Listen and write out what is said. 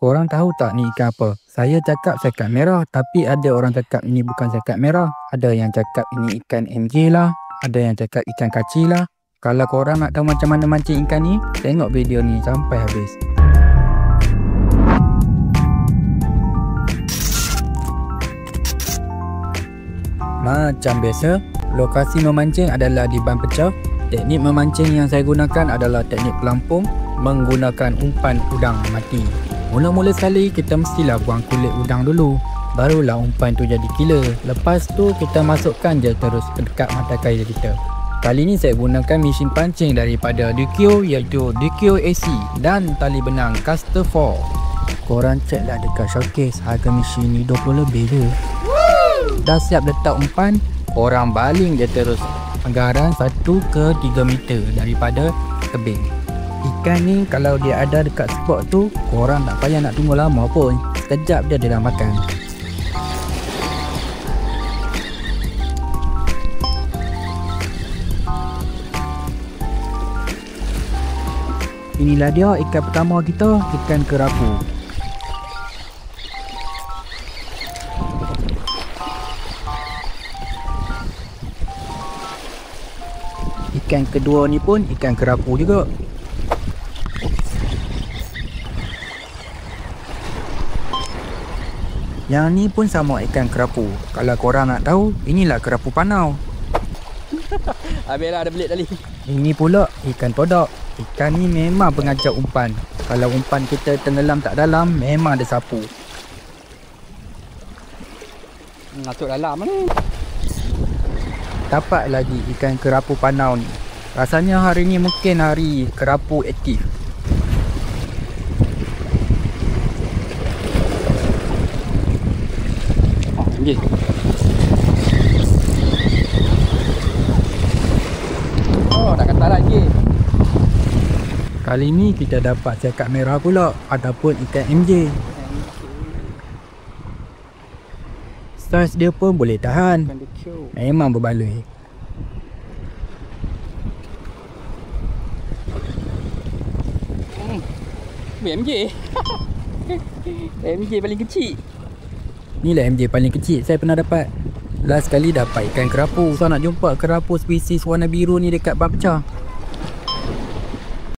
Korang tahu tak ni ikan apa? Saya cakap sekat merah, tapi ada orang cakap ini bukan sekat merah. Ada yang cakap ini ikan MJ lah. Ada yang cakap ikan kaci lah. Kalau korang nak tahu macam mana mancing ikan ni, tengok video ni sampai habis. Macam biasa, lokasi memancing adalah di ban pecah. Teknik memancing yang saya gunakan adalah teknik pelampung menggunakan umpan udang mati. Mula-mula sekali kita mestilah buang kulit udang dulu, barulah umpan tu jadi killer. Lepas tu kita masukkan je terus ke dekat mata kail kita. Kali ni saya gunakan mesin pancing daripada Dukio, iaitu Dukio AC dan tali benang Caster 4. Korang ceklah dekat showcase, harga mesin ni 20 lebih je. Dah siap letak umpan, korang baling je terus anggaran 1 ke 3 meter daripada tebing. Ikan ni kalau dia ada dekat spot tu, korang tak payah nak tunggu lama pun. Sekejap je dia dah makan. Inilah dia ikan pertama kita, ikan kerapu. Ikan kedua ni pun ikan kerapu juga. Yang ni pun sama ikan kerapu. Kalau korang nak tahu, inilah kerapu panau. Habislah ada belit tali. Ini pula ikan todak. Ikan ni memang pengajak umpan. Kalau umpan kita tenggelam tak dalam, memang ada sapu. Masuk dalam ni. Dapat lagi ikan kerapu panau ni. Rasanya hari ni mungkin hari kerapu aktif. Okay. Oh, dah kata lagi. Kali ni kita dapat sekat merah pula ataupun ikan MJ. Saiz dia pun boleh tahan. Memang berbaloi. MJ. MJ paling kecil. Inilah MJ paling kecil saya pernah dapat. Last kali dapat ikan kerapu. So nak jumpa kerapu spesies warna biru ni dekat ban pecah.